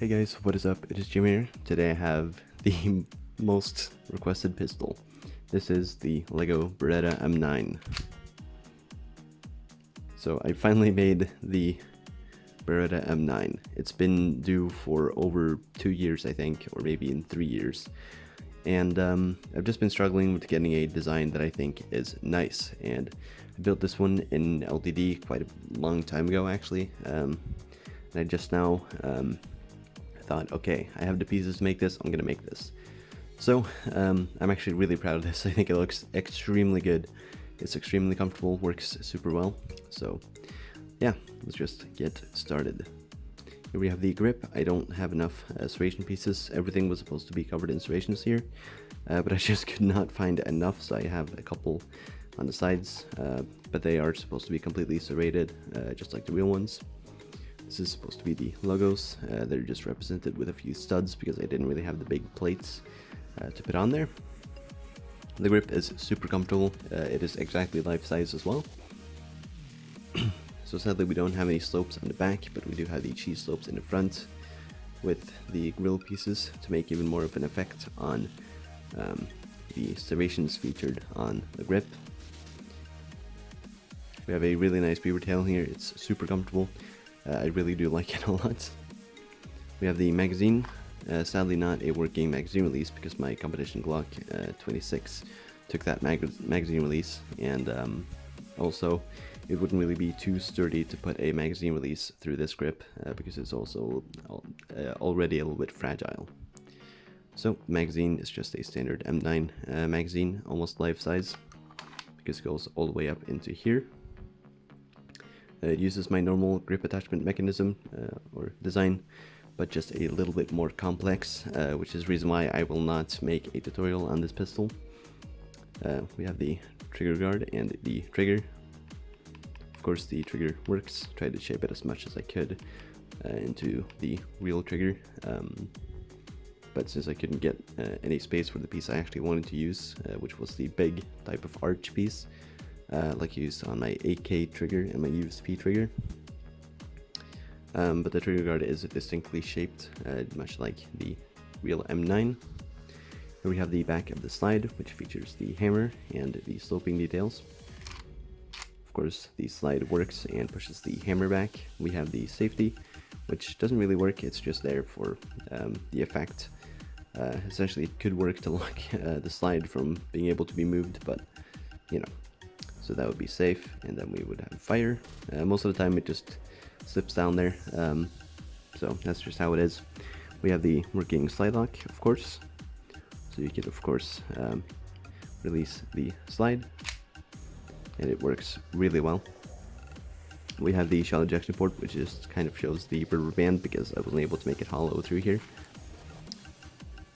Hey guys, what is up? It is Jim here. Today I have the most requested pistol. This is the LEGO Beretta M9. So I finally made the Beretta M9. It's been due for over 2 years, I think, or maybe in 3 years. And I've just been struggling with getting a design that I think is nice. And I built this one in LDD quite a long time ago, actually. And I just now thought, okay, I have the pieces to make this, I'm gonna make this. So I'm actually really proud of this. I think it looks extremely good. It's extremely comfortable, works super well. So yeah, let's just get started. Here we have the grip. I don't have enough serration pieces. Everything was supposed to be covered in serrations here, but I just could not find enough, so I have a couple on the sides, but they are supposed to be completely serrated, just like the real ones. This is supposed to be the logos. They're just represented with a few studs because I didn't really have the big plates to put on there. The grip is super comfortable. It is exactly life size as well. So sadly we don't have any slopes on the back, but we do have the cheese slopes in the front with the grill pieces to make even more of an effect on the serrations featured on the grip. We have a really nice beaver tail here. It's super comfortable. I really do like it a lot. We have the magazine. Sadly not a working magazine release because my competition Glock 26 took that magazine release, and also it wouldn't really be too sturdy to put a magazine release through this grip because it's also already a little bit fragile. So magazine is just a standard M9 magazine, almost life size, because it goes all the way up into here. It uses my normal grip attachment mechanism or design, but just a little bit more complex, which is the reason why I will not make a tutorial on this pistol. We have the trigger guard and the trigger. Of course the trigger works. Tried to shape it as much as I could into the real trigger, but since I couldn't get any space for the piece I actually wanted to use, which was the big type of arch piece, like used on my AK trigger and my USP trigger. But the trigger guard is distinctly shaped, much like the real M9. Here we have the back of the slide, which features the hammer and the sloping details. Of course, the slide works and pushes the hammer back. We have the safety, which doesn't really work, it's just there for the effect. Essentially, it could work to lock the slide from being able to be moved, but you know. So that would be safe, and then we would have fire. Most of the time it just slips down there, so that's just how it is. We have the working slide lock, of course, so you can of course release the slide, and it works really well. We have the shell ejection port, which just kind of shows the rubber band because I wasn't able to make it hollow through here.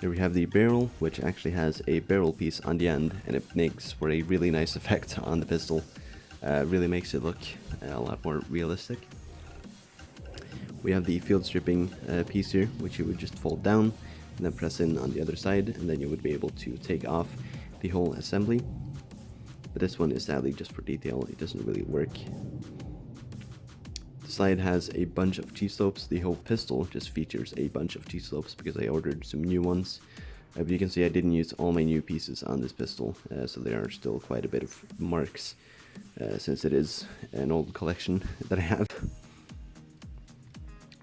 Here we have the barrel, which actually has a barrel piece on the end, and it makes for a really nice effect on the pistol. Really makes it look a lot more realistic. We have the field stripping piece here, which you would just fold down and then press in on the other side, and then you would be able to take off the whole assembly. But this one is sadly just for detail, it doesn't really work. The slide has a bunch of T-slopes. The whole pistol just features a bunch of T-slopes because I ordered some new ones. But you can see I didn't use all my new pieces on this pistol, so there are still quite a bit of marks since it is an old collection that I have.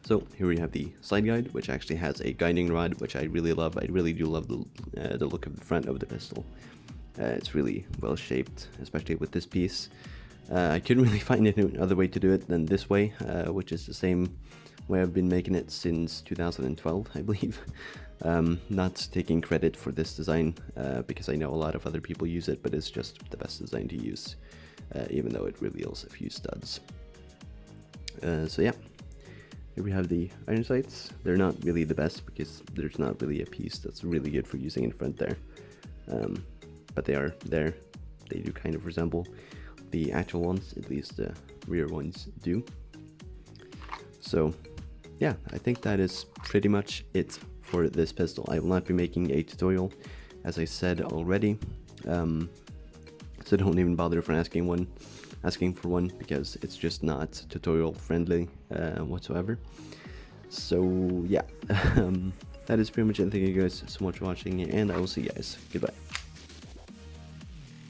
So here we have the slide guide, which actually has a guiding rod, which I really love. I really do love the look of the front of the pistol. It's really well shaped, especially with this piece. I couldn't really find any other way to do it than this way, which is the same way I've been making it since 2012, I believe. Not taking credit for this design, because I know a lot of other people use it, but it's just the best design to use, even though it reveals a few studs. So yeah, here we have the iron sights. They're not really the best because there's not really a piece that's really good for using in front there, but they are there. They do kind of resemble the actual ones, at least the rear ones do. So yeah, I think that is pretty much it for this pistol. I will not be making a tutorial, as I said already, so don't even bother for asking for one because it's just not tutorial friendly whatsoever. So yeah, that is pretty much it. Thank you guys so much for watching, and I will see you guys. Goodbye.